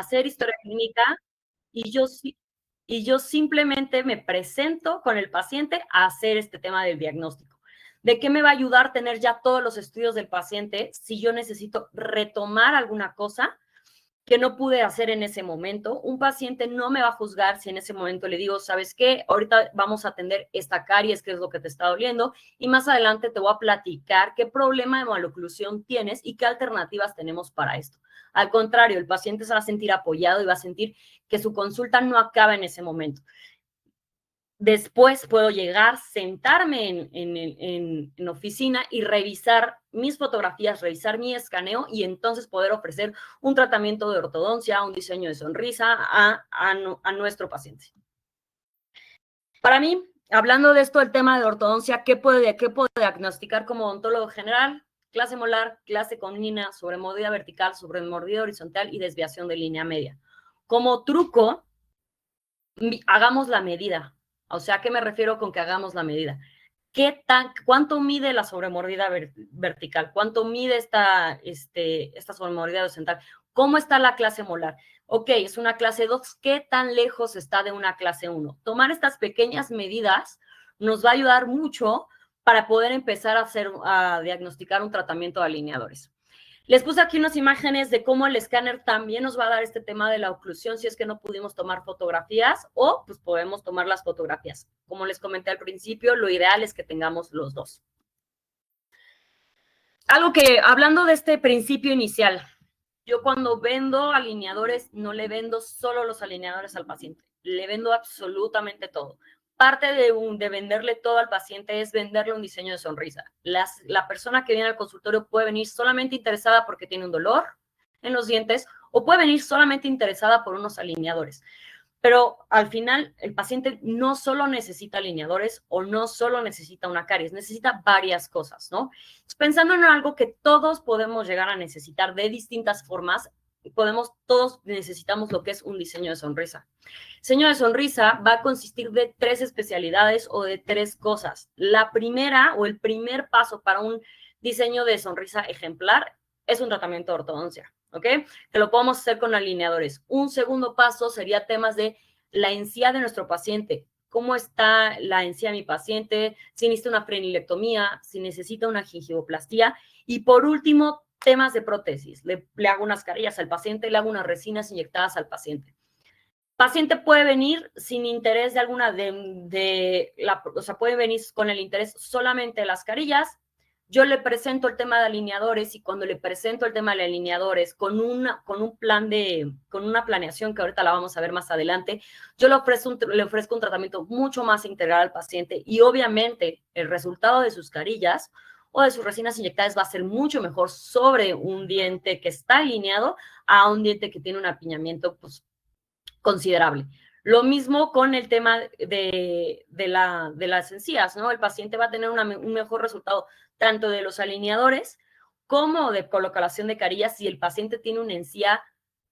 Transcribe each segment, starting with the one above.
hacer historia clínica y yo simplemente me presento con el paciente a hacer este tema del diagnóstico. ¿De qué me va a ayudar tener ya todos los estudios del paciente si yo necesito retomar alguna cosa que no pude hacer en ese momento? Un paciente no me va a juzgar si en ese momento le digo, ¿sabes qué? Ahorita vamos a atender esta caries, que es lo que te está doliendo, y más adelante te voy a platicar qué problema de maloclusión tienes y qué alternativas tenemos para esto. Al contrario, el paciente se va a sentir apoyado y va a sentir que su consulta no acaba en ese momento. Después puedo llegar, sentarme en oficina y revisar mis fotografías, revisar mi escaneo y entonces poder ofrecer un tratamiento de ortodoncia, un diseño de sonrisa a nuestro paciente. Para mí, hablando de esto, el tema de ortodoncia, ¿qué puedo diagnosticar como odontólogo general? Clase molar, clase conina, sobremordida vertical, sobremordida horizontal y desviación de línea media. Como truco, hagamos la medida. O sea, ¿a qué me refiero con que hagamos la medida? ¿Cuánto mide la sobremordida vertical? ¿Cuánto mide esta sobremordida horizontal? ¿Cómo está la clase molar? Ok, es una clase 2, ¿qué tan lejos está de una clase 1? Tomar estas pequeñas medidas nos va a ayudar mucho para poder empezar a diagnosticar un tratamiento de alineadores. Les puse aquí unas imágenes de cómo el escáner también nos va a dar este tema de la oclusión si es que no pudimos tomar fotografías o pues podemos tomar las fotografías. Como les comenté al principio, lo ideal es que tengamos los dos. Algo que, hablando de este principio inicial, yo cuando vendo alineadores no le vendo solo los alineadores al paciente, le vendo absolutamente todo. Parte de venderle todo al paciente es venderle un diseño de sonrisa. La persona que viene al consultorio puede venir solamente interesada porque tiene un dolor en los dientes o puede venir solamente interesada por unos alineadores. Pero al final el paciente no solo necesita alineadores o no solo necesita una caries, necesita varias cosas, ¿no? Pensando en algo que todos podemos llegar a necesitar de distintas formas, todos necesitamos lo que es un diseño de sonrisa. Diseño de sonrisa va a consistir de 3 especialidades o de 3 cosas. La primera o el primer paso para un diseño de sonrisa ejemplar es un tratamiento de ortodoncia, ¿ok? Que lo podemos hacer con alineadores. Un segundo paso sería temas de la encía de nuestro paciente. ¿Cómo está la encía de mi paciente? Si necesita una frenilectomía, si necesita una gingivoplastía. Y por último, temas de prótesis. Le hago unas carillas al paciente, le hago unas resinas inyectadas al paciente. Paciente puede venir sin interés de alguna o sea, puede venir con el interés solamente de las carillas. Yo le presento el tema de alineadores y cuando le presento el tema de alineadores con una planeación que ahorita la vamos a ver más adelante, yo le ofrezco un tratamiento mucho más integral al paciente y obviamente el resultado de sus carillas o de sus resinas inyectadas va a ser mucho mejor sobre un diente que está alineado a un diente que tiene un apiñamiento pues, considerable. Lo mismo con el tema de las encías, ¿no? El paciente va a tener un mejor resultado tanto de los alineadores como de colocación de carillas si el paciente tiene una encía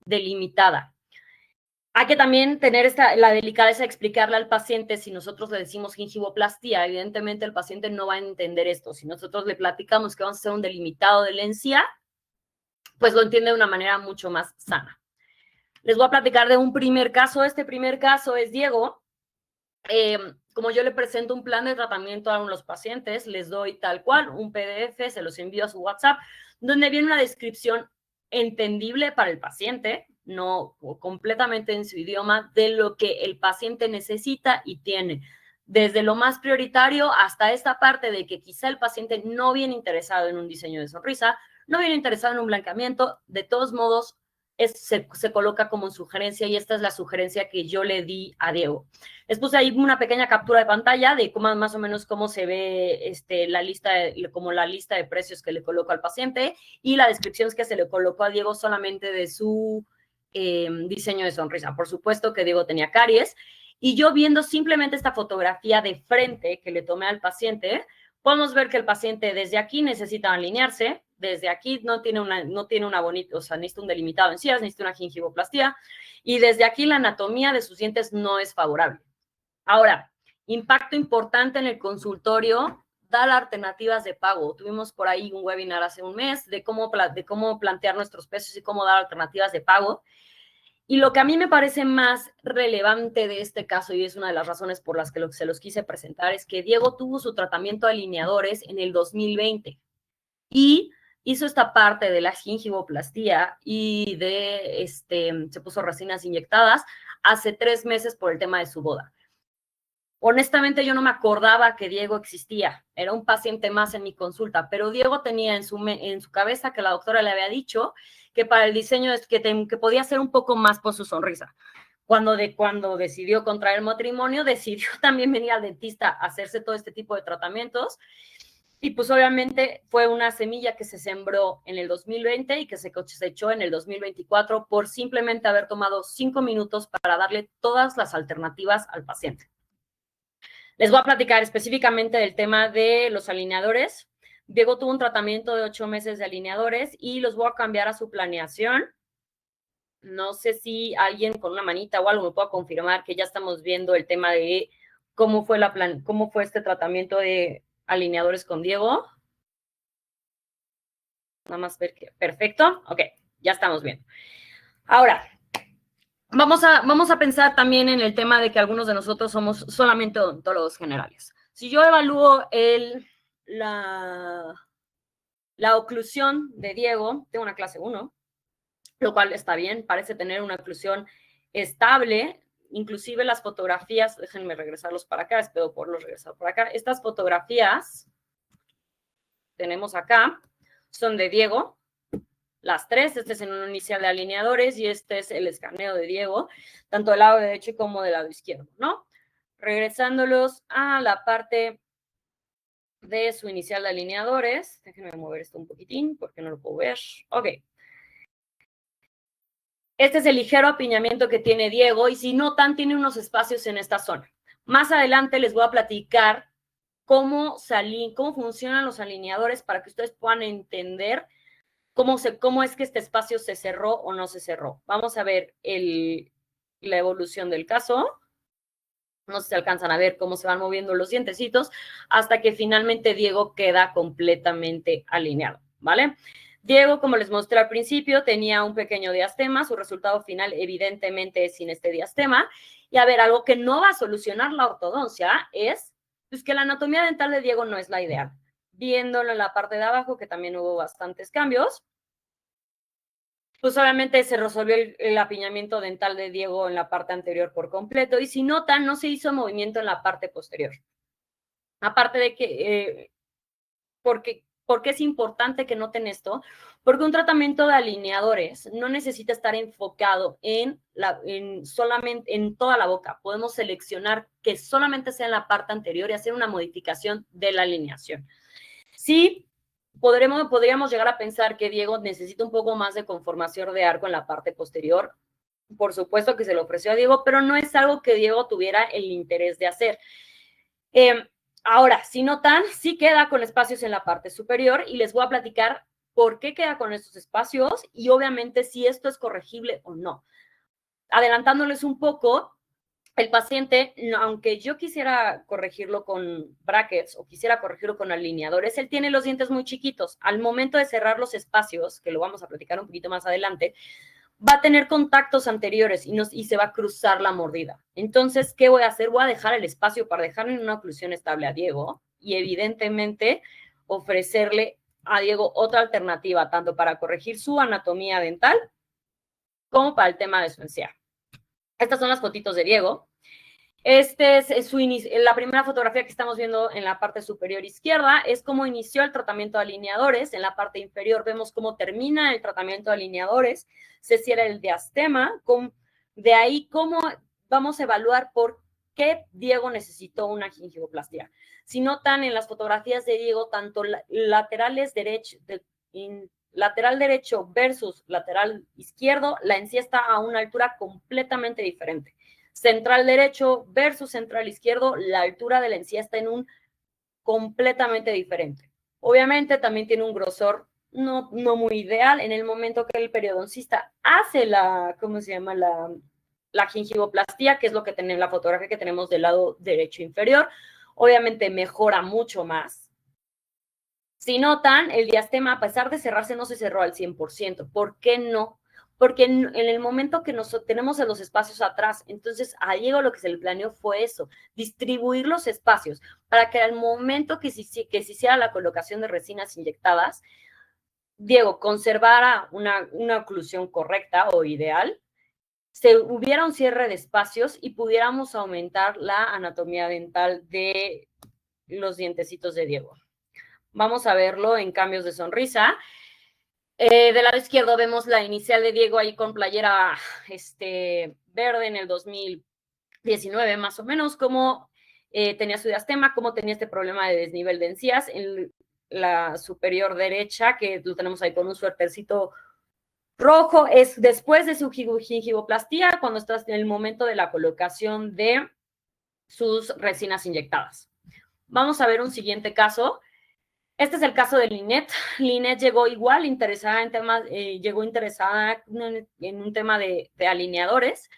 delimitada. Hay que también tener la delicadeza de explicarle al paciente si nosotros le decimos gingivoplastía. Evidentemente el paciente no va a entender esto. Si nosotros le platicamos que vamos a hacer un delimitado de la encía, pues lo entiende de una manera mucho más sana. Les voy a platicar de un primer caso. Este primer caso es Diego. Como yo le presento un plan de tratamiento a los pacientes, les doy tal cual un PDF, se los envío a su WhatsApp, donde viene una descripción entendible para el paciente, no completamente en su idioma, de lo que el paciente necesita y tiene. Desde lo más prioritario hasta esta parte de que quizá el paciente no viene interesado en un diseño de sonrisa, no viene interesado en un blanqueamiento, de todos modos, se coloca como sugerencia y esta es la sugerencia que yo le di a Diego. Les puse ahí una pequeña captura de pantalla de cómo, más o menos cómo se ve la lista de precios que le coloco al paciente y la descripción que se le colocó a Diego solamente de su diseño de sonrisa. Por supuesto que Diego tenía caries y yo viendo simplemente esta fotografía de frente que le tomé al paciente, podemos ver que el paciente desde aquí necesita alinearse, desde aquí no tiene una bonita, o sea, necesita un delimitado de encías, necesita una gingivoplastía y desde aquí la anatomía de sus dientes no es favorable. Ahora, impacto importante en el consultorio, dar alternativas de pago. Tuvimos por ahí un webinar hace un mes de cómo plantear nuestros precios y cómo dar alternativas de pago. Y lo que a mí me parece más relevante de este caso, y es una de las razones por las que se los quise presentar, es que Diego tuvo su tratamiento de alineadores en el 2020 y hizo esta parte de la gingivoplastía y se puso resinas inyectadas hace 3 meses por el tema de su boda. Honestamente, yo no me acordaba que Diego existía. Era un paciente más en mi consulta, pero Diego tenía en su cabeza que la doctora le había dicho que para el diseño que podía ser un poco más por su sonrisa. Cuando decidió contraer matrimonio, decidió también venir al dentista a hacerse todo este tipo de tratamientos. Y pues obviamente fue una semilla que se sembró en el 2020 y que se cosechó en el 2024 por simplemente haber tomado 5 minutos para darle todas las alternativas al paciente. Les voy a platicar específicamente del tema de los alineadores. Diego tuvo un tratamiento de 8 meses de alineadores y los voy a cambiar a su planeación. No sé si alguien con una manita o algo me pueda confirmar que ya estamos viendo el tema de cómo fue este tratamiento de alineadores con Diego. Nada más ver que perfecto. Ok, ya estamos viendo. Ahora, vamos a pensar también en el tema de que algunos de nosotros somos solamente odontólogos generales. Si yo evalúo la oclusión de Diego, tengo una clase 1, lo cual está bien, parece tener una oclusión estable, inclusive las fotografías, déjenme regresarlos para acá, espero poderlos regresar por acá. Estas fotografías tenemos acá, son de Diego, las 3, este es en un inicial de alineadores y este es el escaneo de Diego, tanto del lado derecho como del lado izquierdo, ¿no? Regresándolos a la parte de su inicial de alineadores, déjenme mover esto un poquitín porque no lo puedo ver, ok. Este es el ligero apiñamiento que tiene Diego y si notan, tiene unos espacios en esta zona. Más adelante les voy a platicar cómo funcionan los alineadores para que ustedes puedan entender cómo es que este espacio se cerró o no se cerró. Vamos a ver la evolución del caso. No sé si alcanzan a ver cómo se van moviendo los dientecitos hasta que finalmente Diego queda completamente alineado, ¿vale? Diego, como les mostré al principio, tenía un pequeño diastema. Su resultado final evidentemente es sin este diastema. Y a ver, algo que no va a solucionar la ortodoncia es pues, que la anatomía dental de Diego no es la ideal. Viéndolo en la parte de abajo, que también hubo bastantes cambios, pues obviamente se resolvió el apiñamiento dental de Diego en la parte anterior por completo y si notan, no se hizo movimiento en la parte posterior. Aparte de que, ¿por qué es importante que noten esto? Porque un tratamiento de alineadores no necesita estar enfocado solamente en toda la boca. Podemos seleccionar que solamente sea en la parte anterior y hacer una modificación de la alineación. Sí, podríamos llegar a pensar que Diego necesita un poco más de conformación de arco en la parte posterior. Por supuesto que se lo ofreció a Diego, pero no es algo que Diego tuviera el interés de hacer. Ahora, si notan, sí queda con espacios en la parte superior y les voy a platicar por qué queda con estos espacios y obviamente si esto es corregible o no. Adelantándoles un poco, el paciente, aunque yo quisiera corregirlo con brackets o quisiera corregirlo con alineadores, él tiene los dientes muy chiquitos. Al momento de cerrar los espacios, que lo vamos a platicar un poquito más adelante, va a tener contactos anteriores y se va a cruzar la mordida. Entonces, ¿qué voy a hacer? Voy a dejar el espacio para dejar en una oclusión estable a Diego y evidentemente ofrecerle a Diego otra alternativa, tanto para corregir su anatomía dental como para el tema de su encía. Estas son las fotitos de Diego. Este es la primera fotografía que estamos viendo en la parte superior izquierda, es cómo inició el tratamiento de alineadores. En la parte inferior vemos cómo termina el tratamiento de alineadores, se cierra el diastema. De ahí, cómo vamos a evaluar por qué Diego necesitó una gingivoplastía. Si notan en las fotografías de Diego, tanto lateral derecho versus lateral izquierdo, la encía está a una altura completamente diferente. Central derecho versus central izquierdo, la altura de la encía está en un completamente diferente. Obviamente también tiene un grosor no muy ideal. En el momento que el periodoncista hace la gingivoplastía, que es lo que tenemos, la fotografía que tenemos del lado derecho inferior, obviamente mejora mucho más. Si notan, el diastema, a pesar de cerrarse, no se cerró al 100%. ¿Por qué no? porque en el momento que nos tenemos los espacios atrás, entonces a Diego lo que se le planeó fue eso, distribuir los espacios para que al momento que se hiciera la colocación de resinas inyectadas, Diego conservara una oclusión correcta o ideal, se hubiera un cierre de espacios y pudiéramos aumentar la anatomía dental de los dientecitos de Diego. Vamos a verlo en cambios de sonrisa. Del lado izquierdo vemos la inicial de Diego ahí con playera verde en el 2019 más o menos, cómo tenía su diastema, cómo tenía este problema de desnivel de encías. En la superior derecha, que lo tenemos ahí con un suétercito rojo, es después de su gingivoplastía, cuando estás en el momento de la colocación de sus resinas inyectadas. Vamos a ver un siguiente caso. Este es el caso de Linet. Linet llegó igual interesada en temas, llegó interesada en un tema de alineadores.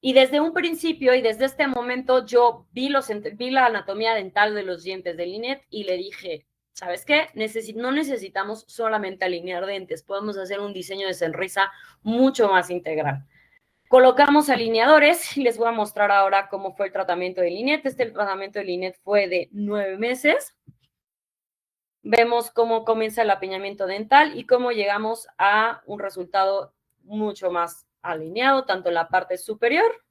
Y desde un principio y desde este momento yo vi la anatomía dental de los dientes de Linet y le dije, ¿sabes qué? No necesitamos solamente alinear dientes, podemos hacer un diseño de sonrisa mucho más integral. Colocamos alineadores y les voy a mostrar ahora cómo fue el tratamiento de Linet. El tratamiento de Linet fue de 9 meses. Vemos cómo comienza el apiñamiento dental y cómo llegamos a un resultado mucho más alineado, tanto en la parte superior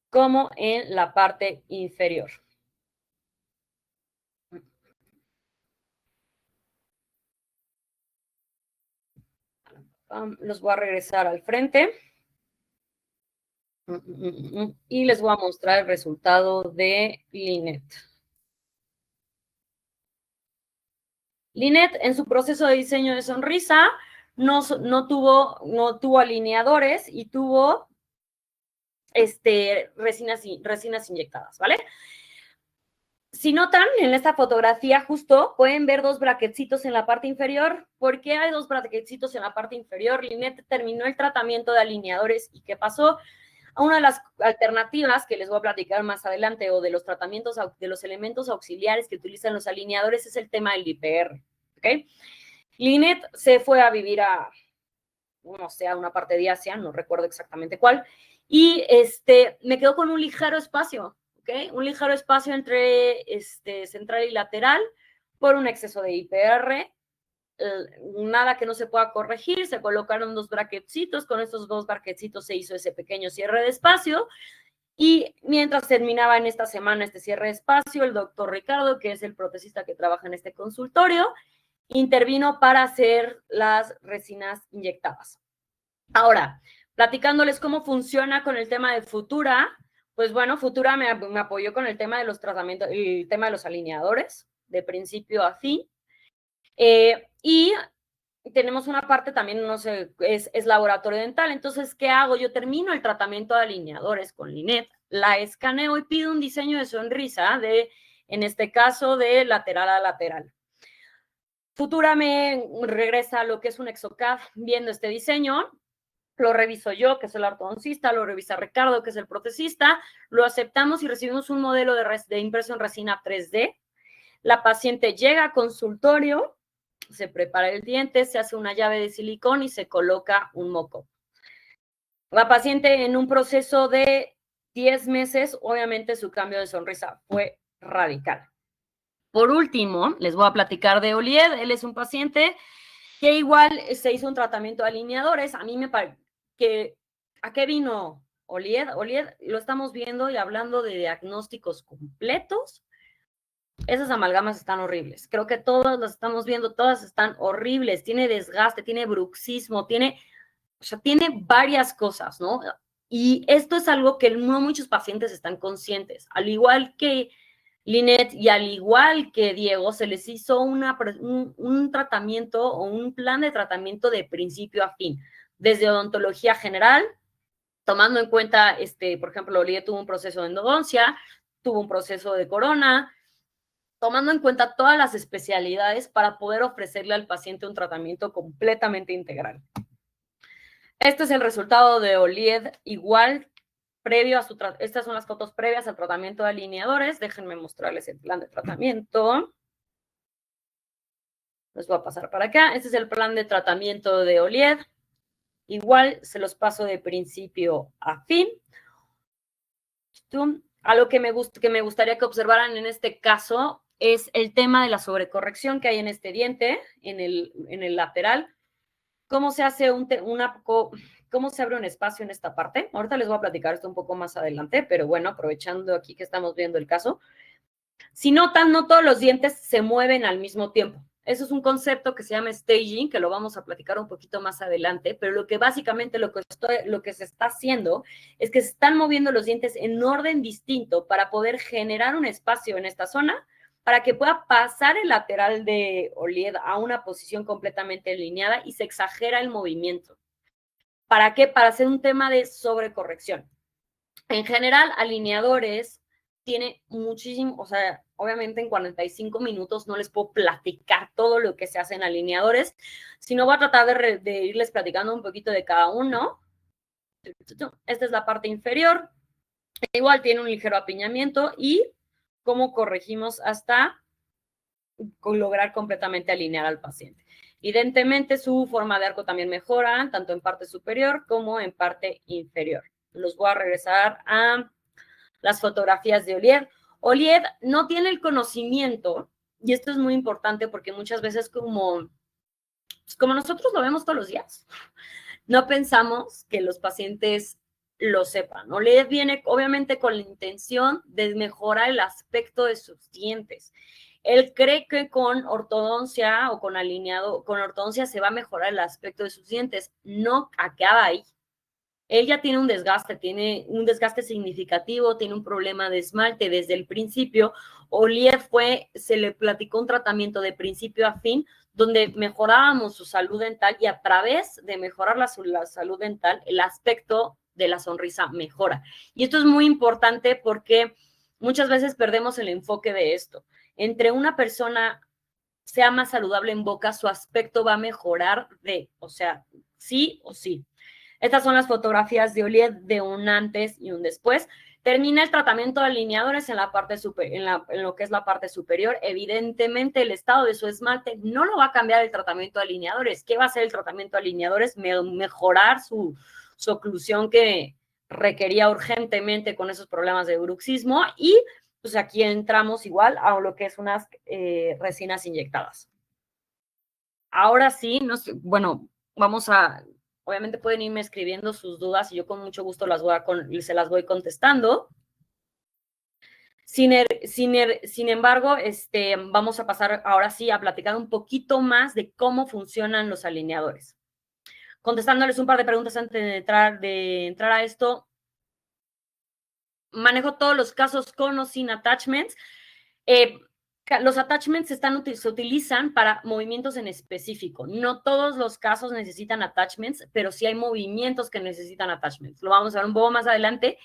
como en la parte inferior. Los voy a regresar al frente. Y les voy a mostrar el resultado de Linet. Linet, en su proceso de diseño de sonrisa, no tuvo alineadores y tuvo resinas inyectadas, ¿vale? Si notan en esta fotografía justo, pueden ver dos braquetcitos en la parte inferior. ¿Por qué hay dos braquetcitos en la parte inferior? Linet terminó el tratamiento de alineadores y ¿qué pasó? Una de las alternativas que les voy a platicar más adelante o de los tratamientos, de los elementos auxiliares que utilizan los alineadores es el tema del IPR, ¿ok? Linet se fue a vivir a, no sé, a una parte de Asia, no recuerdo exactamente cuál, y me quedo con un ligero espacio, ¿ok? Un ligero espacio entre central y lateral por un exceso de IPR, nada que no se pueda corregir, se colocaron dos braquetcitos, con estos dos braquetcitos se hizo ese pequeño cierre de espacio, y mientras terminaba en esta semana este cierre de espacio, el doctor Ricardo, que es el protesista que trabaja en este consultorio, intervino para hacer las resinas inyectadas. Ahora, platicándoles cómo funciona con el tema de Futura, pues bueno, Futura me apoyó con el tema de los tratamientos, el tema de los alineadores, de principio a fin. Y tenemos una parte también, no sé, es laboratorio dental. Entonces, ¿qué hago? Yo termino el tratamiento de alineadores con Linet, la escaneo y pido un diseño de sonrisa en este caso, de lateral a lateral. Futura me regresa a lo que es un Exocad viendo este diseño. Lo reviso yo, que es el ortodoncista, lo revisa Ricardo, que es el protesista, lo aceptamos y recibimos un modelo de impresión resina 3D. La paciente llega a consultorio, se prepara el diente, se hace una llave de silicón y se coloca un moco. La paciente en un proceso de 10 meses, obviamente su cambio de sonrisa fue radical. Por último, les voy a platicar de Olied. Él es un paciente que igual se hizo un tratamiento de alineadores. A mí me parece que, ¿a qué vino Olied? Olied lo estamos viendo y hablando de diagnósticos completos. Esas amalgamas están horribles. Creo que todas las estamos viendo, todas están horribles. Tiene desgaste, tiene bruxismo, tiene varias cosas, ¿no? Y esto es algo que no muchos pacientes están conscientes. Al igual que Linet y al igual que Diego, se les hizo un tratamiento o un plan de tratamiento de principio a fin, desde odontología general, tomando en cuenta, por ejemplo, Oliet tuvo un proceso de endodoncia, tuvo un proceso de corona, tomando en cuenta todas las especialidades para poder ofrecerle al paciente un tratamiento completamente integral. Este es el resultado de Olied, igual previo a estas son las fotos previas al tratamiento de alineadores. Déjenme mostrarles el plan de tratamiento. Los voy a pasar para acá. Este es el plan de tratamiento de OLIED. Igual se los paso de principio a fin. Algo que me gustaría que observaran en este caso es el tema de la sobrecorrección que hay en este diente, en el lateral. ¿Cómo se hace cómo se abre un espacio en esta parte? Ahorita les voy a platicar esto un poco más adelante, pero bueno, aprovechando aquí que estamos viendo el caso. Si notan, no todos los dientes se mueven al mismo tiempo. Eso es un concepto que se llama staging, que lo vamos a platicar un poquito más adelante, pero lo que básicamente lo que se está haciendo es que se están moviendo los dientes en orden distinto para poder generar un espacio en esta zona para que pueda pasar el lateral de OLIED a una posición completamente alineada y se exagera el movimiento. ¿Para qué? Para hacer un tema de sobrecorrección. En general, alineadores tiene muchísimo, o sea, obviamente en 45 minutos no les puedo platicar todo lo que se hace en alineadores, sino voy a tratar de irles platicando un poquito de cada uno. Esta es la parte inferior, igual tiene un ligero apiñamiento y cómo corregimos hasta lograr completamente alinear al paciente. Evidentemente su forma de arco también mejora, tanto en parte superior como en parte inferior. Los voy a regresar a las fotografías de OLIED. OLIED no tiene el conocimiento, y esto es muy importante porque muchas veces como nosotros lo vemos todos los días, no pensamos que los pacientes lo sepan. OLIED viene obviamente con la intención de mejorar el aspecto de sus dientes. Él cree que con ortodoncia o con ortodoncia se va a mejorar el aspecto de sus dientes. No acaba ahí. Él ya tiene un desgaste significativo, tiene un problema de esmalte desde el principio. OLIED se le platicó un tratamiento de principio a fin, donde mejorábamos su salud dental y a través de mejorar la salud dental, el aspecto de la sonrisa mejora. Y esto es muy importante porque muchas veces perdemos el enfoque de esto. Entre una persona sea más saludable en boca, su aspecto va a mejorar o sea, sí o sí. Estas son las fotografías de OLIED de un antes y un después. Termina el tratamiento de alineadores en lo que es la parte superior. Evidentemente, el estado de su esmalte no lo va a cambiar el tratamiento de alineadores. ¿Qué va a hacer el tratamiento de alineadores? Mejorar su oclusión que requería urgentemente con esos problemas de bruxismo. Y pues aquí entramos igual a lo que es unas resinas inyectadas. Ahora sí, bueno, obviamente pueden irme escribiendo sus dudas y yo con mucho gusto se las voy contestando. Sin embargo, vamos a pasar ahora sí a platicar un poquito más de cómo funcionan los alineadores. Contestándoles un par de preguntas antes de entrar a esto, manejo todos los casos con o sin attachments. Los attachments se utilizan para movimientos en específico. No todos los casos necesitan attachments, pero sí hay movimientos que necesitan attachments. Lo vamos a ver un poco más adelante.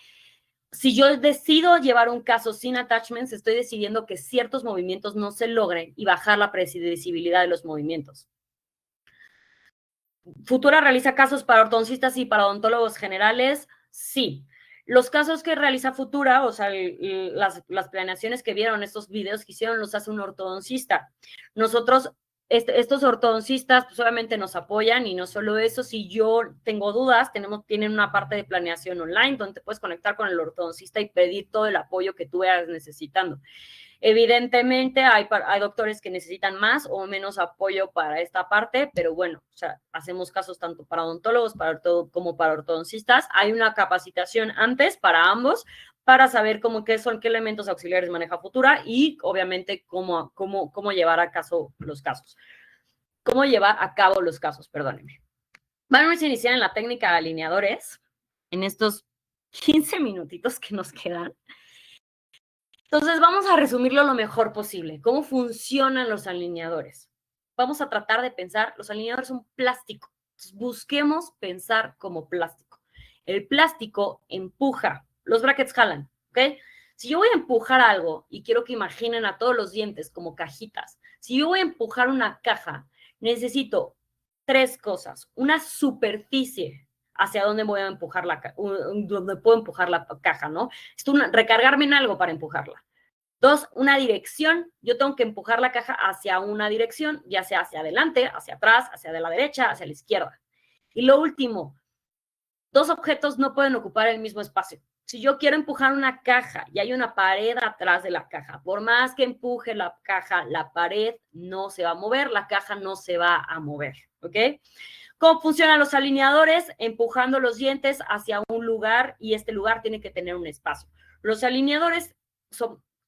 Si yo decido llevar un caso sin attachments, estoy decidiendo que ciertos movimientos no se logren y bajar la predecibilidad de los movimientos. ¿Futura realiza casos para ortodoncistas y para odontólogos generales? Sí. Los casos que realiza Futura, o sea, las planeaciones que vieron, estos videos que hicieron, los hace un ortodoncista. Nosotros, estos ortodoncistas, pues obviamente nos apoyan y no solo eso, si yo tengo dudas, tienen una parte de planeación online donde te puedes conectar con el ortodoncista y pedir todo el apoyo que tú vayas necesitando. Evidentemente hay doctores que necesitan más o menos apoyo para esta parte, pero bueno, o sea, hacemos casos tanto para odontólogos como para ortodoncistas. Hay una capacitación antes para ambos para saber qué elementos auxiliares maneja Futura y obviamente cómo llevar a cabo los casos. Cómo llevar a cabo los casos, perdónenme. Vamos a iniciar en la técnica de alineadores en estos 15 minutitos que nos quedan. Entonces, vamos a resumirlo lo mejor posible. ¿Cómo funcionan los alineadores? Vamos a tratar de pensar, los alineadores son plástico. Entonces, busquemos pensar como plástico. El plástico empuja, los brackets jalan, ¿ok? Si yo voy a empujar algo y quiero que imaginen a todos los dientes como cajitas, si yo voy a empujar una caja, necesito 3 cosas. Una superficie hacia donde voy a empujar donde puedo empujar la caja, ¿no? Recargarme en algo para empujarla. 2, una dirección. Yo tengo que empujar la caja hacia una dirección, ya sea hacia adelante, hacia atrás, hacia de la derecha, hacia la izquierda. Y lo último, 2 objetos no pueden ocupar el mismo espacio. Si yo quiero empujar una caja y hay una pared atrás de la caja, por más que empuje la caja, la pared no se va a mover, la caja no se va a mover, ¿ok? ¿Cómo funcionan los alineadores? Empujando los dientes hacia un lugar y este lugar tiene que tener un espacio. Los alineadores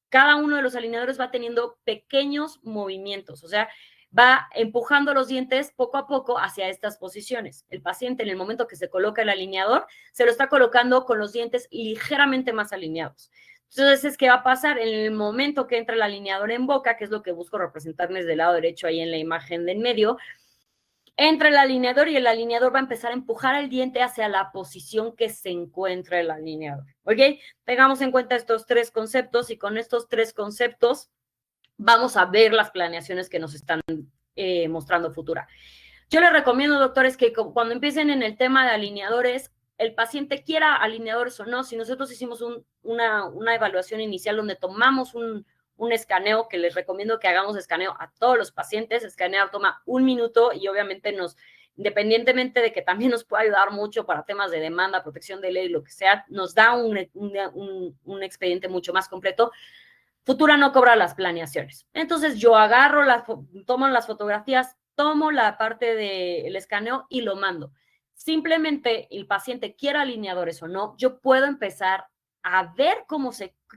cada uno de los alineadores va teniendo pequeños movimientos, o sea, va empujando los dientes poco a poco hacia estas posiciones. El paciente, en el momento que se coloca el alineador, se lo está colocando con los dientes ligeramente más alineados. Entonces, ¿qué va a pasar? En el momento que entra el alineador en boca, que es lo que busco representarles del lado derecho ahí en la imagen del medio, entra el alineador y el alineador va a empezar a empujar el diente hacia la posición que se encuentra el alineador, ¿ok? Tengamos en cuenta estos 3 conceptos y con estos 3 conceptos vamos a ver las planeaciones que nos están mostrando Futura. Yo les recomiendo, doctores, que cuando empiecen en el tema de alineadores, el paciente quiera alineadores o no, si nosotros hicimos una evaluación inicial donde tomamos un escaneo, que les recomiendo que hagamos escaneo a todos los pacientes, escanear toma 1 minuto y obviamente independientemente de que también nos pueda ayudar mucho para temas de demanda, protección de ley, lo que sea, nos da un expediente mucho más completo. Futura no cobra las planeaciones. Entonces yo tomo las fotografías, tomo la parte del escaneo y lo mando. Simplemente el paciente quiera alineadores o no, yo puedo empezar a ver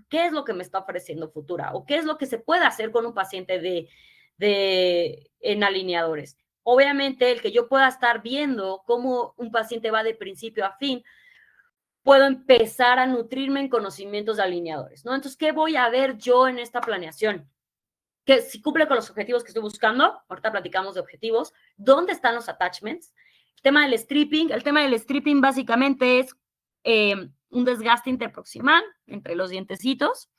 qué es lo que me está ofreciendo Futura o qué es lo que se puede hacer con un paciente en alineadores. Obviamente, el que yo pueda estar viendo cómo un paciente va de principio a fin, puedo empezar a nutrirme en conocimientos de alineadores, ¿no? Entonces, ¿qué voy a ver yo en esta planeación? Que si cumple con los objetivos que estoy buscando, ahorita platicamos de objetivos, ¿dónde están los attachments? El tema del stripping básicamente es un desgaste interproximal entre los dientecitos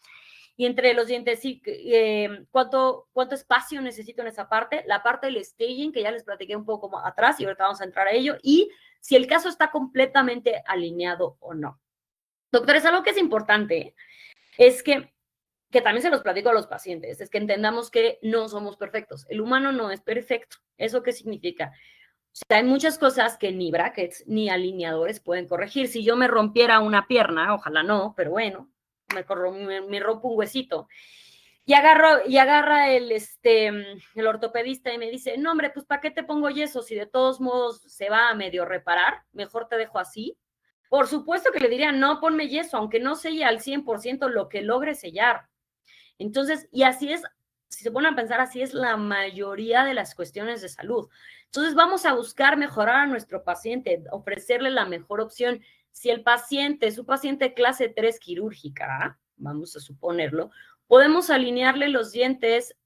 y entre los dientes, ¿cuánto espacio necesito en esa parte? La parte del staging, que ya les platiqué un poco atrás y ahorita vamos a entrar a ello, y si el caso está completamente alineado o no. Doctores, algo que es importante es que también se los platico a los pacientes, es que entendamos que no somos perfectos. El humano no es perfecto. ¿Eso qué significa? O sea, hay muchas cosas que ni brackets ni alineadores pueden corregir. Si yo me rompiera una pierna, ojalá no, pero bueno, me rompo un huesito y agarra el ortopedista y me dice, no, hombre, pues ¿para qué te pongo yeso si de todos modos se va a medio reparar? Mejor te dejo así. Por supuesto que le diría, no, ponme yeso, aunque no selle al 100% lo que logre sellar. Entonces, y así es, si se ponen a pensar, así es la mayoría de las cuestiones de salud. Entonces, vamos a buscar mejorar a nuestro paciente, ofrecerle la mejor opción. Si el paciente es un paciente clase 3 quirúrgica, vamos a suponerlo, podemos alinearle los dientes.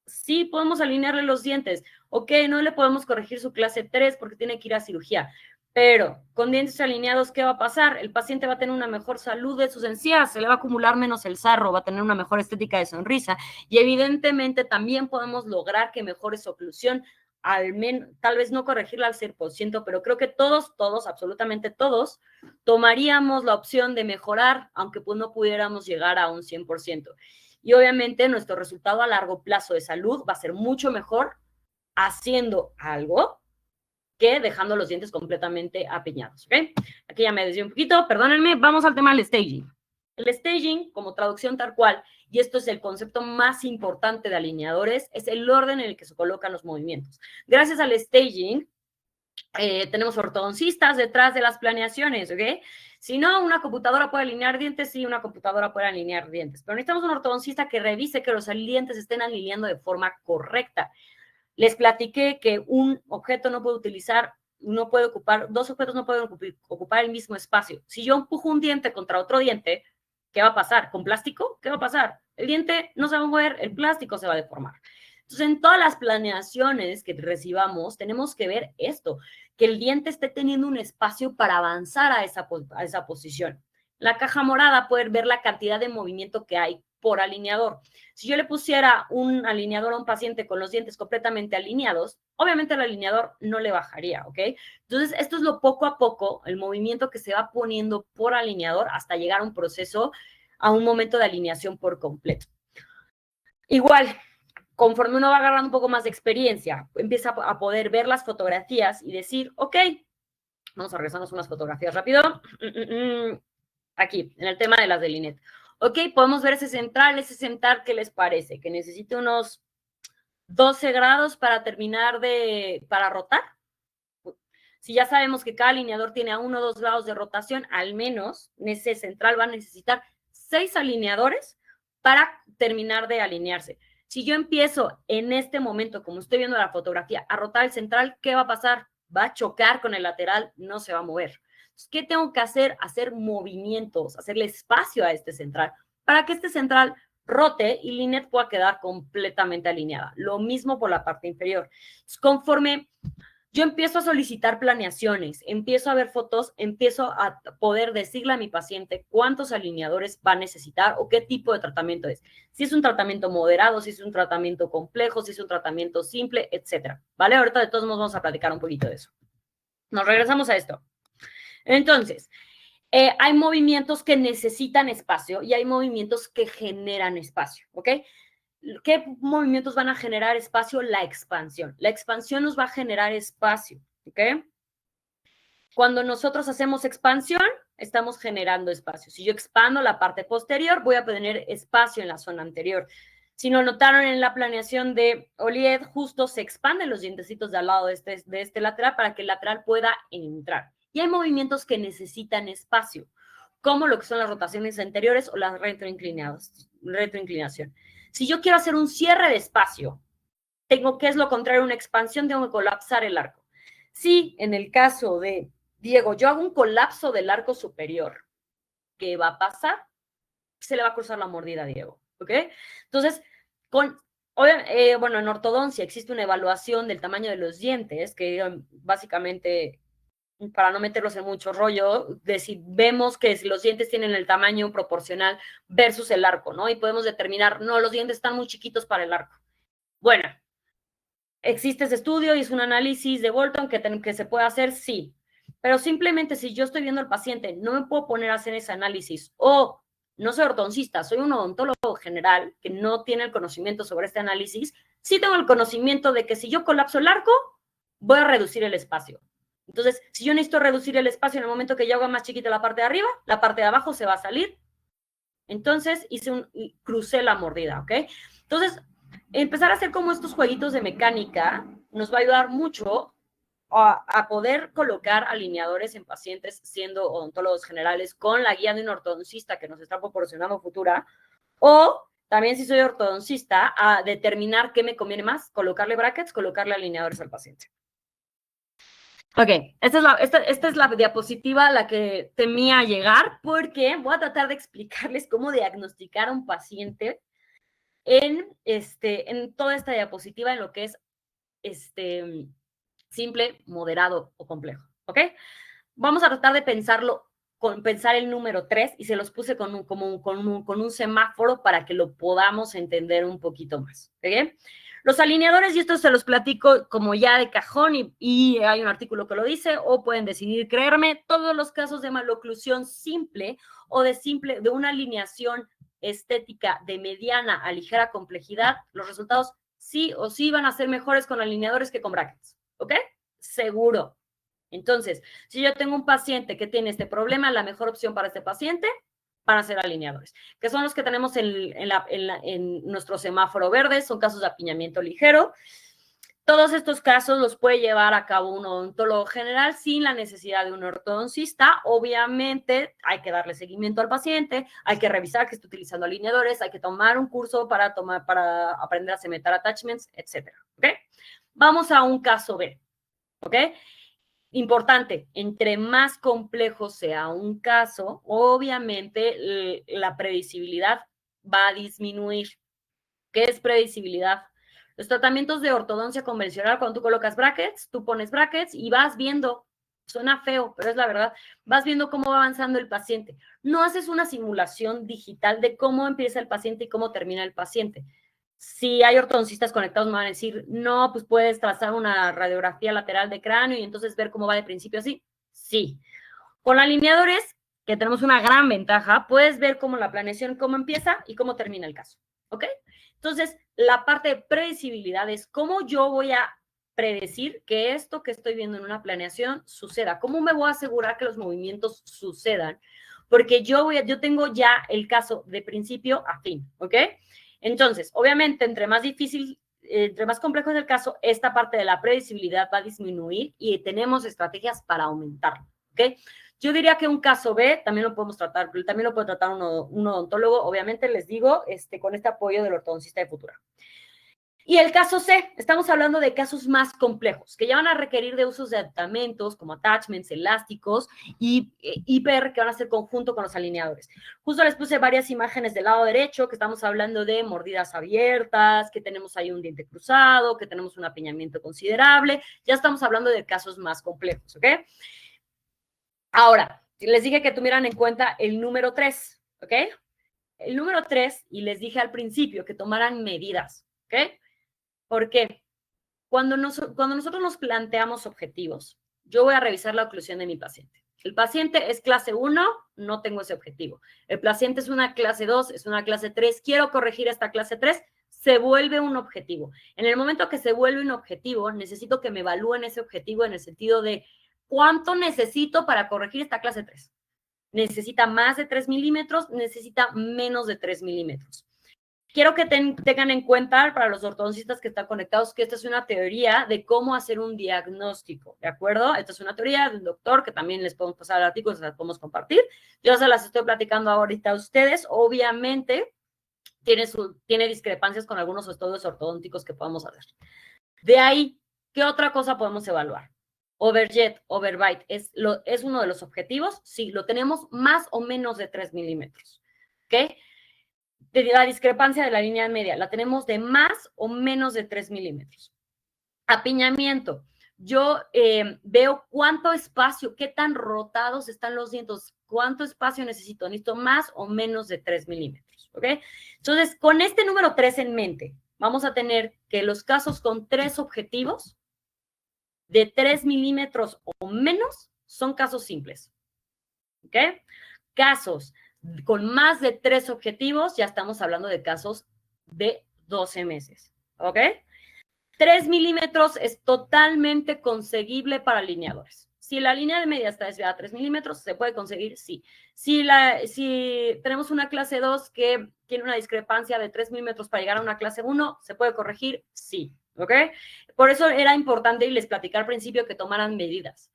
Sí, podemos alinearle los dientes. Ok, no le podemos corregir su clase 3 porque tiene que ir a cirugía. Pero con dientes alineados, ¿qué va a pasar? El paciente va a tener una mejor salud de sus encías, se le va a acumular menos el sarro, va a tener una mejor estética de sonrisa y evidentemente también podemos lograr que mejore su oclusión, tal vez no corregirla al 100%, pero creo que todos, absolutamente todos, tomaríamos la opción de mejorar, aunque pues no pudiéramos llegar a un 100%. Y obviamente nuestro resultado a largo plazo de salud va a ser mucho mejor haciendo algo que dejando los dientes completamente apiñados, ¿ok? Aquí ya me desvié un poquito, perdónenme, vamos al tema del staging. El staging, como traducción tal cual, y esto es el concepto más importante de alineadores, es el orden en el que se colocan los movimientos. Gracias al staging, tenemos ortodoncistas detrás de las planeaciones, ¿ok? Si no, una computadora puede alinear dientes, sí, una computadora puede alinear dientes, pero necesitamos un ortodoncista que revise que los dientes estén alineando de forma correcta. Les platiqué que un objeto no puede ocupar, 2 objetos no pueden ocupar el mismo espacio. Si yo empujo un diente contra otro diente, ¿qué va a pasar? ¿Con plástico? ¿Qué va a pasar? El diente no se va a mover, el plástico se va a deformar. Entonces, en todas las planeaciones que recibamos, tenemos que ver esto, que el diente esté teniendo un espacio para avanzar a esa posición. La caja morada puede ver la cantidad de movimiento que hay por alineador. Si yo le pusiera un alineador a un paciente con los dientes completamente alineados, obviamente el alineador no le bajaría, ¿ok? Entonces, esto es lo poco a poco, el movimiento que se va poniendo por alineador hasta llegar a un proceso, a un momento de alineación por completo. Igual, conforme uno va agarrando un poco más de experiencia, empieza a poder ver las fotografías y decir, ok, vamos a regresarnos unas fotografías rápido. Aquí, en el tema de las de Linet. Ok, podemos ver ese central, ¿qué les parece? Que necesite unos 12 grados para terminar para rotar. Si ya sabemos que cada alineador tiene a 1 o 2 grados de rotación, al menos ese central va a necesitar 6 alineadores para terminar de alinearse. Si yo empiezo en este momento, como estoy viendo la fotografía, a rotar el central, ¿qué va a pasar? Va a chocar con el lateral, no se va a mover. Entonces, ¿qué tengo que hacer? Hacer movimientos, hacerle espacio a este central para que este central rote y Linet pueda quedar completamente alineada. Lo mismo por la parte inferior. Conforme yo empiezo a solicitar planeaciones, empiezo a ver fotos, empiezo a poder decirle a mi paciente cuántos alineadores va a necesitar o qué tipo de tratamiento es. Si es un tratamiento moderado, si es un tratamiento complejo, si es un tratamiento simple, etcétera. ¿Vale? Ahorita de todos modos vamos a platicar un poquito de eso. Nos regresamos a esto. Entonces, hay movimientos que necesitan espacio y hay movimientos que generan espacio, ¿ok? ¿Qué movimientos van a generar espacio? La expansión. La expansión nos va a generar espacio, ¿ok? Cuando nosotros hacemos expansión, estamos generando espacio. Si yo expando la parte posterior, voy a tener espacio en la zona anterior. Si lo notaron en la planeación de Oliet, justo se expanden los dientecitos de al lado de este lateral para que el lateral pueda entrar. Y hay movimientos que necesitan espacio, como lo que son las rotaciones anteriores o las retroinclinación. Si yo quiero hacer un cierre de espacio, tengo que es lo contrario a una expansión, tengo que colapsar el arco. Si en el caso de Diego, yo hago un colapso del arco superior, ¿qué va a pasar? Se le va a cruzar la mordida a Diego, ¿ok? Entonces, bueno, en ortodoncia existe una evaluación del tamaño de los dientes, que básicamente, para no meterlos en mucho rollo, vemos que si los dientes tienen el tamaño proporcional versus el arco, ¿no? Y podemos determinar, no, los dientes están muy chiquitos para el arco. Bueno, existe ese estudio y es un análisis de Bolton que se puede hacer, sí. Pero simplemente si yo estoy viendo al paciente, no me puedo poner a hacer ese análisis. O no soy ortodoncista, soy un odontólogo general que no tiene el conocimiento sobre este análisis. Sí tengo el conocimiento de que si yo colapso el arco, voy a reducir el espacio. Entonces, si yo necesito reducir el espacio en el momento que yo haga más chiquita la parte de arriba, la parte de abajo se va a salir. Entonces, crucé la mordida, ¿ok? Entonces, empezar a hacer como estos jueguitos de mecánica nos va a ayudar mucho a poder colocar alineadores en pacientes siendo odontólogos generales con la guía de un ortodoncista que nos está proporcionando Futura, o también si soy ortodoncista, a determinar qué me conviene más, colocarle brackets, colocarle alineadores al paciente. Ok, esta es la diapositiva a la que temía llegar porque voy a tratar de explicarles cómo diagnosticar a un paciente en toda esta diapositiva en lo que es simple, moderado o complejo, ¿ok? Vamos a tratar de pensar el número 3 y se los puse con un semáforo para que lo podamos entender un poquito más, ¿ok? Los alineadores, y esto se los platico como ya de cajón y hay un artículo que lo dice, o pueden decidir creerme, todos los casos de maloclusión simple o de una alineación estética de mediana a ligera complejidad, los resultados sí o sí van a ser mejores con alineadores que con brackets, ¿ok? Seguro. Entonces, si yo tengo un paciente que tiene este problema, la mejor opción para este paciente van a ser alineadores, que son los que tenemos en nuestro semáforo verde, son casos de apiñamiento ligero. Todos estos casos los puede llevar a cabo un odontólogo general sin la necesidad de un ortodoncista. Obviamente hay que darle seguimiento al paciente, hay que revisar que esté utilizando alineadores, hay que tomar un curso para aprender a cementar attachments, etc. ¿Ok? Vamos a un caso B. ¿Ok? Importante, entre más complejo sea un caso, obviamente la previsibilidad va a disminuir. ¿Qué es previsibilidad? Los tratamientos de ortodoncia convencional, cuando tú colocas brackets, tú pones brackets y vas viendo, suena feo, pero es la verdad, vas viendo cómo va avanzando el paciente. No haces una simulación digital de cómo empieza el paciente y cómo termina el paciente. Si hay ortodoncistas conectados, me van a decir, no, pues puedes trazar una radiografía lateral de cráneo y entonces ver cómo va de principio así. Sí. Con alineadores, que tenemos una gran ventaja, puedes ver cómo la planeación, cómo empieza y cómo termina el caso. ¿ok? Entonces, la parte de predecibilidad es cómo yo voy a predecir que esto que estoy viendo en una planeación suceda. ¿Cómo me voy a asegurar que los movimientos sucedan? Porque yo tengo ya el caso de principio a fin, ¿ok? Entonces, obviamente, entre más complejo es el caso, esta parte de la predecibilidad va a disminuir y tenemos estrategias para aumentarlo, ¿ok? Yo diría que un caso B también lo podemos tratar, también lo puede tratar un odontólogo, obviamente les digo, con este apoyo del ortodoncista de Futura. Y el caso C, estamos hablando de casos más complejos, que ya van a requerir de usos de aditamentos como attachments, elásticos y hiper, que van a ser conjunto con los alineadores. Justo les puse varias imágenes del lado derecho, que estamos hablando de mordidas abiertas, que tenemos ahí un diente cruzado, que tenemos un apiñamiento considerable. Ya estamos hablando de casos más complejos, ¿ok? Ahora, les dije que tuvieran en cuenta el número 3, ¿ok? El número 3, y les dije al principio que tomaran medidas, ¿ok? ¿Por qué? Cuando nosotros nos planteamos objetivos, yo voy a revisar la oclusión de mi paciente. El paciente es clase 1, no tengo ese objetivo. El paciente es una clase 2, es una clase 3, quiero corregir esta clase 3, se vuelve un objetivo. En el momento que se vuelve un objetivo, necesito que me evalúen ese objetivo en el sentido de cuánto necesito para corregir esta clase 3. ¿Necesita más de 3 milímetros? ¿Necesita menos de 3 milímetros? Quiero que tengan en cuenta para los ortodoncistas que están conectados que esta es una teoría de cómo hacer un diagnóstico, ¿de acuerdo? Esta es una teoría de un doctor que también les podemos pasar artículos, se las podemos compartir. Yo se las estoy platicando ahorita a ustedes. Obviamente, tiene discrepancias con algunos estudios ortodónticos que podemos hacer. De ahí, ¿qué otra cosa podemos evaluar? Overjet, overbite, ¿es uno de los objetivos? Sí, lo tenemos más o menos de 3 milímetros, ¿ok? De la discrepancia de la línea media, la tenemos de más o menos de 3 milímetros. Apiñamiento. Yo veo cuánto espacio, qué tan rotados están los dientes, cuánto espacio necesito. Necesito más o menos de 3 milímetros, ¿ok? Entonces, con este número 3 en mente, vamos a tener que los casos con 3 objetivos de 3 milímetros o menos son casos simples, ¿ok? Casos con más de 3 objetivos, ya estamos hablando de casos de 12 meses, ¿ok? 3 milímetros es totalmente conseguible para alineadores. Si la línea de media está desviada a 3 milímetros, ¿se puede conseguir? Sí. Si tenemos una clase 2 que tiene una discrepancia de 3 milímetros para llegar a una clase 1, ¿se puede corregir? Sí, ¿ok? Por eso era importante, y les platicé al principio, que tomaran medidas.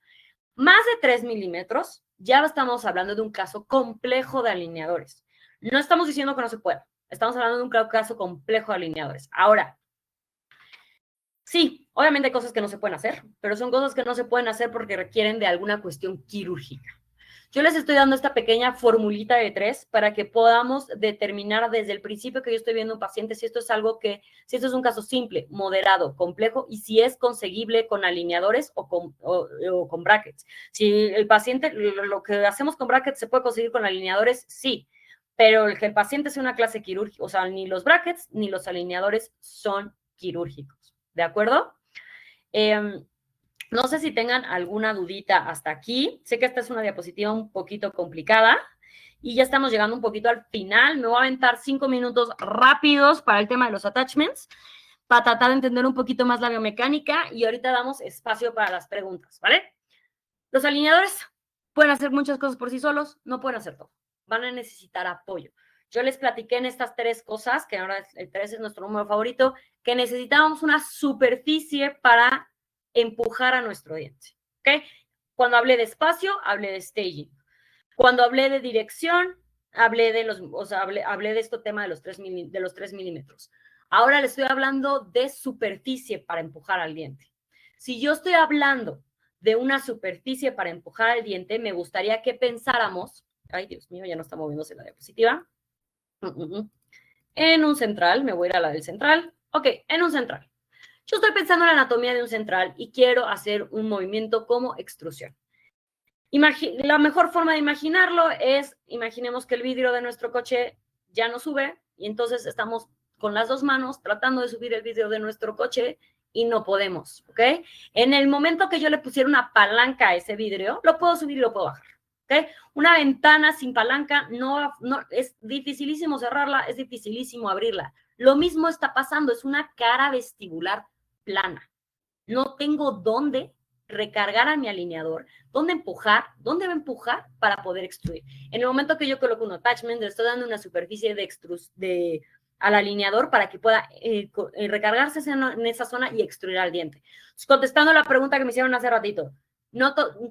Más de 3 milímetros, ya estamos hablando de un caso complejo de alineadores. No estamos diciendo que no se pueda, estamos hablando de un caso complejo de alineadores. Ahora, sí, obviamente hay cosas que no se pueden hacer, pero son cosas que no se pueden hacer porque requieren de alguna cuestión quirúrgica. Yo les estoy dando esta pequeña formulita de 3 para que podamos determinar desde el principio que yo estoy viendo un paciente si esto es un caso simple, moderado, complejo y si es conseguible con alineadores o con brackets. Si el paciente, lo que hacemos con brackets se puede conseguir con alineadores, sí, pero el que el paciente sea una clase quirúrgica, o sea, ni los brackets ni los alineadores son quirúrgicos, ¿de acuerdo? No sé si tengan alguna dudita hasta aquí. Sé que esta es una diapositiva un poquito complicada y ya estamos llegando un poquito al final. Me voy a aventar 5 minutos rápidos para el tema de los attachments, para tratar de entender un poquito más la biomecánica y ahorita damos espacio para las preguntas, ¿vale? Los alineadores pueden hacer muchas cosas por sí solos, no pueden hacer todo. Van a necesitar apoyo. Yo les platiqué en estas 3 cosas, que ahora el 3 es nuestro número favorito, que necesitábamos una superficie para empujar a nuestro diente, ¿ok? Cuando hablé de espacio, hablé de staging. Cuando hablé de dirección, hablé de este tema de los 3 milímetros. Ahora le estoy hablando de superficie para empujar al diente. Si yo estoy hablando de una superficie para empujar al diente, me gustaría que pensáramos, ay Dios mío, ya no está moviéndose la diapositiva, en un central, me voy a ir a la del central, ok, en un central. Yo estoy pensando en la anatomía de un central y quiero hacer un movimiento como extrusión. La mejor forma de imaginarlo es, imaginemos que el vidrio de nuestro coche ya no sube y entonces estamos con las 2 manos tratando de subir el vidrio de nuestro coche y no podemos, ¿ok? En el momento que yo le pusiera una palanca a ese vidrio, lo puedo subir y lo puedo bajar, ¿ok? Una ventana sin palanca no es dificilísimo cerrarla, es dificilísimo abrirla. Lo mismo está pasando, es una cara vestibular plana. No tengo dónde recargar a mi alineador, dónde va a empujar para poder extruir. En el momento que yo coloco un attachment, le estoy dando una superficie al alineador para que pueda recargarse en esa zona y extruir al diente. Contestando la pregunta que me hicieron hace ratito,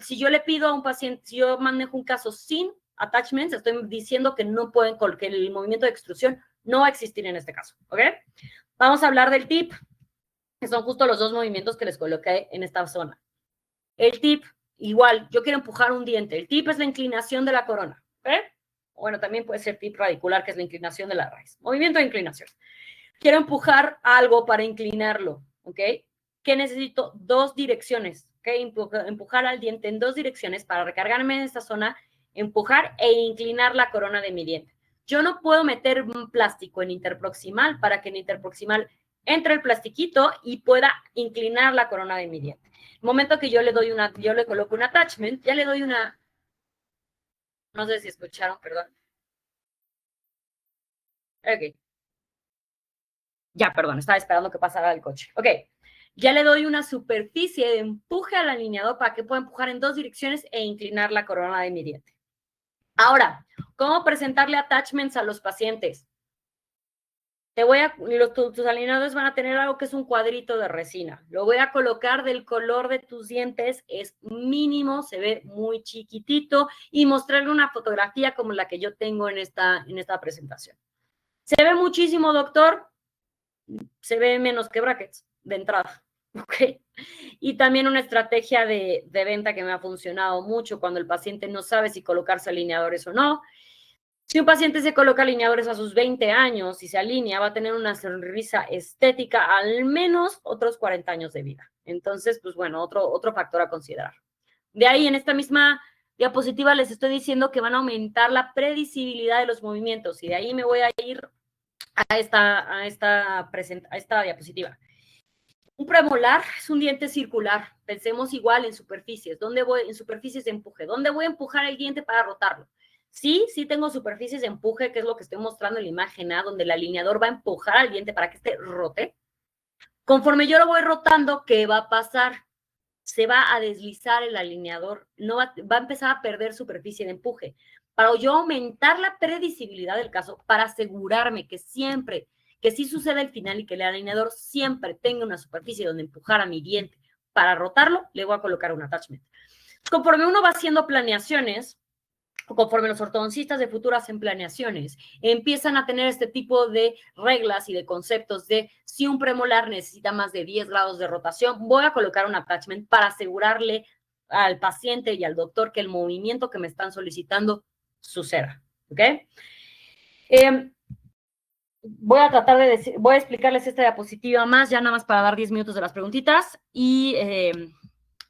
si yo le pido a un paciente, si yo manejo un caso sin attachments, estoy diciendo que no pueden, que el movimiento de extrusión no va a existir en este caso, ¿ok? Vamos a hablar del tip, que son justo los dos movimientos que les coloqué en esta zona. El tip, igual, yo quiero empujar un diente. El tip es la inclinación de la corona, ¿ok? Bueno, también puede ser tip radicular, que es la inclinación de la raíz. Movimiento de inclinación. Quiero empujar algo para inclinarlo, ¿ok? ¿Qué necesito? Dos direcciones, ¿ok? Empujar al diente en dos direcciones para recargarme en esta zona, empujar e inclinar la corona de mi diente. Yo no puedo meter un plástico en interproximal para que en interproximal entre el plastiquito y pueda inclinar la corona de mi diente. El momento que yo le coloco un attachment, ya le doy una, no sé si escucharon, perdón. Ok. Ya, perdón, estaba esperando que pasara el coche. Ok, ya le doy una superficie de empuje al alineador para que pueda empujar en dos direcciones e inclinar la corona de mi diente. Ahora, ¿cómo presentarle attachments a los pacientes? Tus alineadores van a tener algo que es un cuadrito de resina. Lo voy a colocar del color de tus dientes, es mínimo, se ve muy chiquitito, y mostrarle una fotografía como la que yo tengo en esta presentación. ¿Se ve muchísimo, doctor? Se ve menos que brackets de entrada. ¿Ok? Y también una estrategia de venta que me ha funcionado mucho cuando el paciente no sabe si colocarse alineadores o no. Si un paciente se coloca alineadores a sus 20 años y se alinea, va a tener una sonrisa estética al menos otros 40 años de vida. Entonces, pues bueno, otro factor a considerar. De ahí, en esta misma diapositiva les estoy diciendo que van a aumentar la predecibilidad de los movimientos y de ahí me voy a ir a esta diapositiva. Un premolar es un diente circular. Pensemos igual en superficies. En superficies de empuje. ¿Dónde voy a empujar el diente para rotarlo? Sí tengo superficies de empuje, que es lo que estoy mostrando en la imagen A, donde el alineador va a empujar al diente para que este rote. Conforme yo lo voy rotando, ¿qué va a pasar? Se va a deslizar el alineador, va a empezar a perder superficie de empuje. Para yo aumentar la predecibilidad del caso, para asegurarme que siempre, que sí sucede el final y que el alineador siempre tenga una superficie donde empujar a mi diente para rotarlo, le voy a colocar un attachment. Conforme uno va haciendo planeaciones, conforme los ortodoncistas de futuro hacen planeaciones, empiezan a tener este tipo de reglas y de conceptos de si un premolar necesita más de 10 grados de rotación, voy a colocar un attachment para asegurarle al paciente y al doctor que el movimiento que me están solicitando suceda. ¿Ok? Voy a explicarles esta diapositiva más, ya nada más para dar 10 minutos de las preguntitas y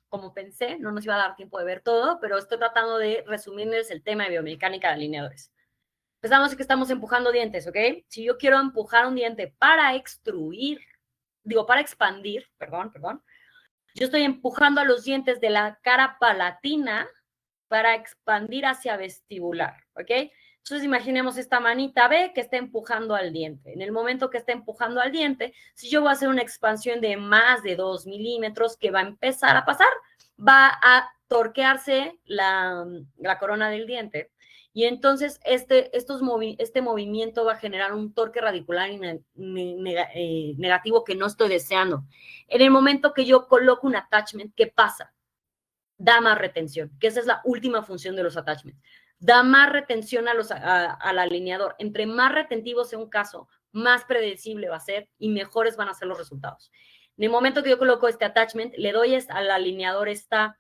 como pensé, no nos iba a dar tiempo de ver todo, pero estoy tratando de resumirles el tema de biomecánica de alineadores. Pensamos que estamos empujando dientes, ¿ok? Si yo quiero empujar un diente para expandir, yo estoy empujando a los dientes de la cara palatina para expandir hacia vestibular, ¿ok? Entonces imaginemos esta manita B que está empujando al diente. En el momento que está empujando al diente, si yo voy a hacer una expansión de más de 2 milímetros, ¿qué va a empezar a pasar? Va a torquearse la corona del diente y entonces este movimiento va a generar un torque radicular negativo que no estoy deseando. En el momento que yo coloco un attachment, ¿qué pasa? Da más retención, que esa es la última función de los attachments. Da más retención al alineador. Entre más retentivo sea un caso, más predecible va a ser y mejores van a ser los resultados. En el momento que yo coloco este attachment, le doy al alineador esta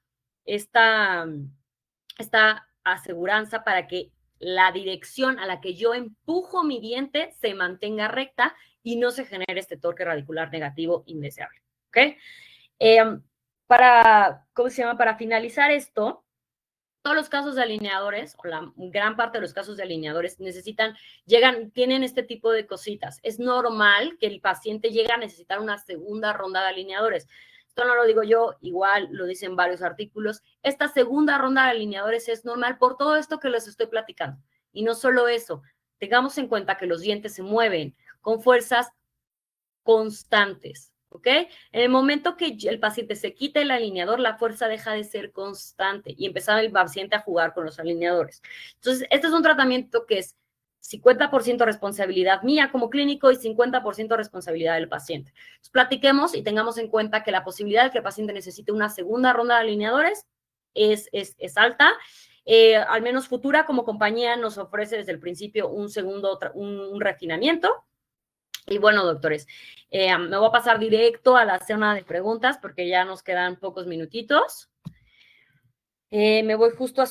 aseguranza para que la dirección a la que yo empujo mi diente se mantenga recta y no se genere este torque radicular negativo indeseable. ¿Ok? Para finalizar esto, todos los casos de alineadores, o la gran parte de los casos de alineadores, tienen este tipo de cositas. Es normal que el paciente llegue a necesitar una segunda ronda de alineadores. Esto no lo digo yo, igual lo dicen varios artículos. Esta segunda ronda de alineadores es normal por todo esto que les estoy platicando. Y no solo eso, tengamos en cuenta que los dientes se mueven con fuerzas constantes, ¿ok? En el momento que el paciente se quita el alineador, la fuerza deja de ser constante y empezaba el paciente a jugar con los alineadores. Entonces, este es un tratamiento que es 50% responsabilidad mía como clínico y 50% responsabilidad del paciente. Entonces, platiquemos y tengamos en cuenta que la posibilidad de que el paciente necesite una segunda ronda de alineadores es alta. Al menos Futura como compañía nos ofrece desde el principio un refinamiento. Y bueno, doctores, me voy a pasar directo a la zona de preguntas porque ya nos quedan pocos minutitos. Me voy justo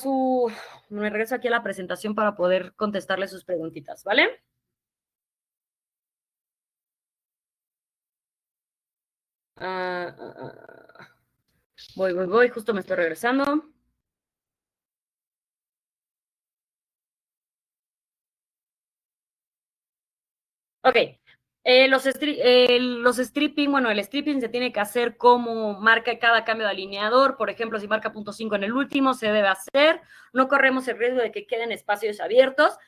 me regreso aquí a la presentación para poder contestarle sus preguntitas, ¿vale? Voy, justo me estoy regresando. Ok. Los stripping, bueno, el stripping se tiene que hacer como marca cada cambio de alineador. Por ejemplo, si marca .5 en el último, se debe hacer. No corremos el riesgo de que queden espacios abiertos.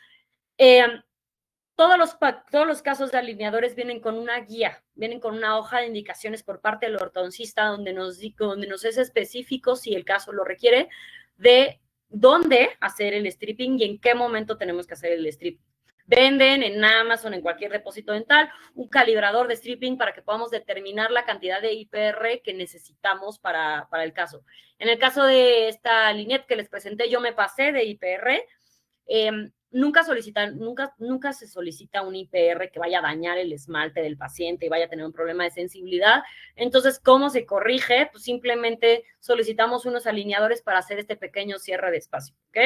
Todos los casos de alineadores vienen con una guía, vienen con una hoja de indicaciones por parte del ortodoncista donde nos es específico, si el caso lo requiere, de dónde hacer el stripping y en qué momento tenemos que hacer el stripping. Venden en Amazon, en cualquier depósito dental, un calibrador de stripping para que podamos determinar la cantidad de IPR que necesitamos para el caso. En el caso de esta Linet que les presenté, yo me pasé de IPR. Nunca se solicita un IPR que vaya a dañar el esmalte del paciente y vaya a tener un problema de sensibilidad. Entonces, ¿cómo se corrige? Pues simplemente solicitamos unos alineadores para hacer este pequeño cierre de espacio, ¿ok?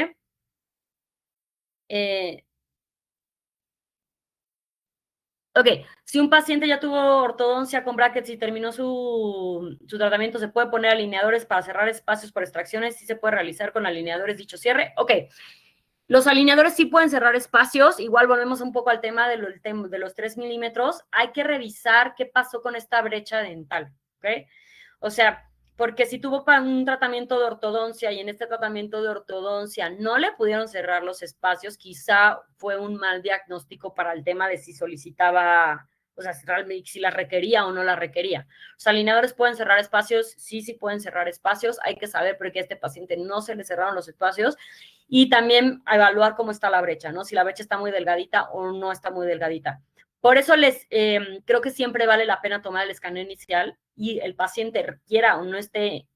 Ok, si un paciente ya tuvo ortodoncia con brackets y terminó su tratamiento, ¿se puede poner alineadores para cerrar espacios por extracciones? ¿Sí se puede realizar con alineadores dicho cierre? Ok, los alineadores sí pueden cerrar espacios. Igual volvemos un poco al tema de los 3 milímetros. Hay que revisar qué pasó con esta brecha dental, ¿ok? O sea, porque si tuvo un tratamiento de ortodoncia y en este tratamiento de ortodoncia no le pudieron cerrar los espacios, quizá fue un mal diagnóstico para el tema de si solicitaba, o sea, si la requería o no la requería. Los alineadores pueden cerrar espacios, sí pueden cerrar espacios. Hay que saber por qué a este paciente no se le cerraron los espacios y también evaluar cómo está la brecha, ¿no? Si la brecha está muy delgadita o no está muy delgadita. Por eso creo que siempre vale la pena tomar el escaneo inicial y el paciente quiera o no esté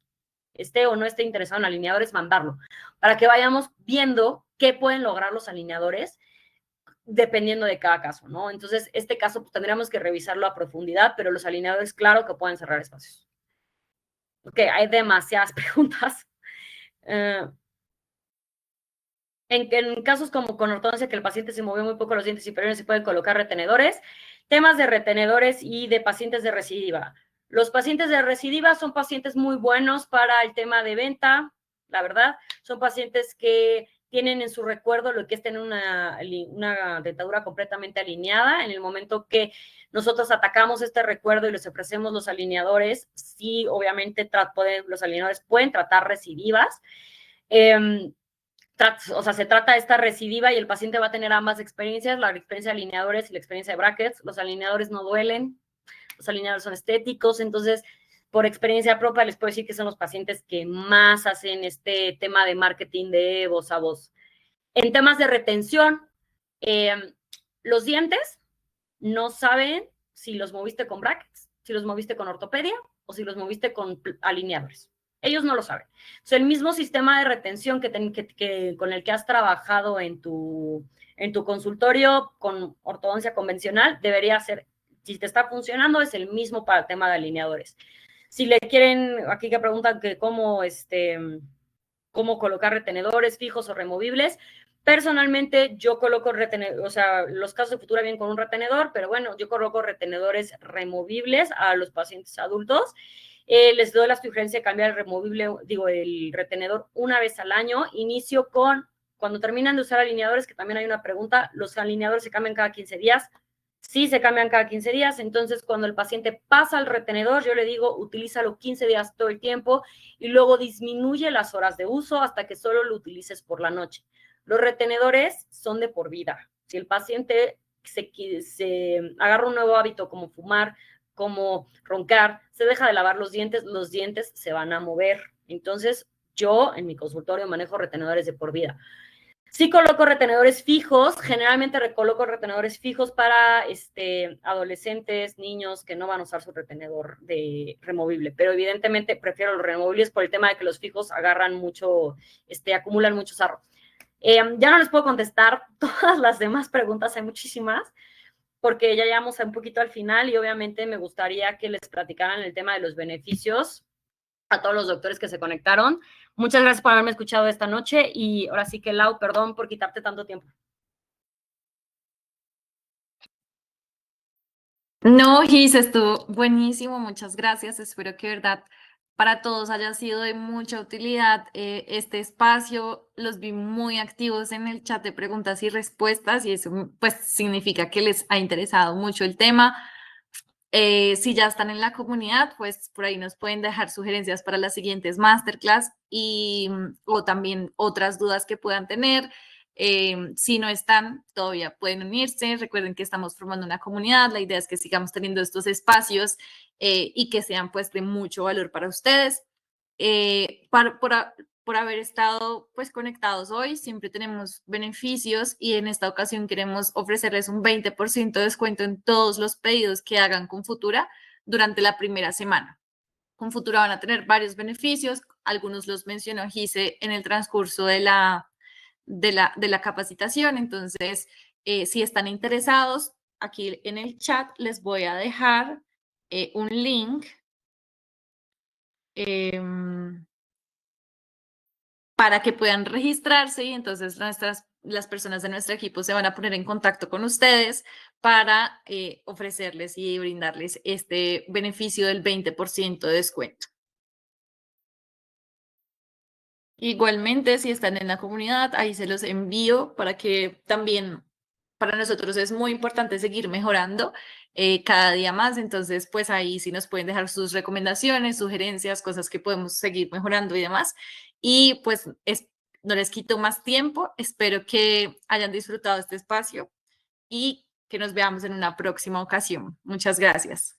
interesado en alineadores, mandarlo, para que vayamos viendo qué pueden lograr los alineadores dependiendo de cada caso, ¿no? Entonces, este caso pues, tendríamos que revisarlo a profundidad, pero los alineadores, claro que pueden cerrar espacios. Ok, hay demasiadas preguntas. En casos como con ortodoncia, que el paciente se movió muy poco los dientes inferiores, se pueden colocar retenedores. Temas de retenedores y de pacientes de recidiva. Los pacientes de recidiva son pacientes muy buenos para el tema de venta, la verdad. Son pacientes que tienen en su recuerdo lo que es tener una dentadura completamente alineada. En el momento que nosotros atacamos este recuerdo y les ofrecemos los alineadores, sí, obviamente los alineadores pueden tratar recidivas. O sea, se trata de esta recidiva y el paciente va a tener ambas experiencias, la experiencia de alineadores y la experiencia de brackets. Los alineadores no duelen, los alineadores son estéticos, entonces, por experiencia propia, les puedo decir que son los pacientes que más hacen este tema de marketing de voz a voz. En temas de retención, los dientes no saben si los moviste con brackets, si los moviste con ortopedia o si los moviste con alineadores. Ellos no lo saben. O sea, el mismo sistema de retención con el que has trabajado en tu consultorio con ortodoncia convencional debería ser, si te está funcionando, es el mismo para el tema de alineadores. Si le quieren, aquí que preguntan que cómo colocar retenedores fijos o removibles, personalmente yo coloco retenedores, o sea, los casos de Futura vienen con un retenedor, pero bueno, yo coloco retenedores removibles a los pacientes adultos. Les doy la sugerencia de cambiar el retenedor una vez al año. Inicio cuando terminan de usar alineadores, que también hay una pregunta, ¿los alineadores se cambian cada 15 días? Sí, se cambian cada 15 días. Entonces, cuando el paciente pasa al retenedor, yo le digo, utilízalo 15 días todo el tiempo y luego disminuye las horas de uso hasta que solo lo utilices por la noche. Los retenedores son de por vida. Si el paciente se agarra un nuevo hábito como fumar, como roncar, se deja de lavar los dientes se van a mover. Entonces, yo en mi consultorio manejo retenedores de por vida. Sí coloco retenedores fijos, generalmente recoloco retenedores fijos para adolescentes, niños que no van a usar su retenedor de removible, pero evidentemente prefiero los removibles por el tema de que los fijos agarran mucho, acumulan mucho sarro. Ya no les puedo contestar todas las demás preguntas, hay muchísimas, porque ya llegamos un poquito al final y obviamente me gustaría que les platicaran el tema de los beneficios a todos los doctores que se conectaron. Muchas gracias por haberme escuchado esta noche y ahora sí que, Lau, perdón por quitarte tanto tiempo. No, Gis, estuvo buenísimo, muchas gracias. Espero que, verdad, para todos haya sido de mucha utilidad este espacio. Los vi muy activos en el chat de preguntas y respuestas y eso pues significa que les ha interesado mucho el tema. Si ya están en la comunidad, pues por ahí nos pueden dejar sugerencias para las siguientes masterclass y, o también otras dudas que puedan tener. Si no están, todavía pueden unirse. Recuerden que estamos formando una comunidad. La idea es que sigamos teniendo estos espacios y que sean pues de mucho valor para ustedes. Por haber estado pues conectados hoy, siempre tenemos beneficios y en esta ocasión queremos ofrecerles un 20% de descuento en todos los pedidos que hagan con Futura durante la primera semana. Con Futura van a tener varios beneficios, algunos los mencionó Gise en el transcurso de la capacitación, entonces si están interesados, aquí en el chat les voy a dejar un link para que puedan registrarse y entonces las personas de nuestro equipo se van a poner en contacto con ustedes para ofrecerles y brindarles este beneficio del 20% de descuento. Igualmente, si están en la comunidad, ahí se los envío para que también para nosotros es muy importante seguir mejorando cada día más. Entonces, pues ahí sí nos pueden dejar sus recomendaciones, sugerencias, cosas que podemos seguir mejorando y demás. Y pues no les quito más tiempo. Espero que hayan disfrutado este espacio y que nos veamos en una próxima ocasión. Muchas gracias.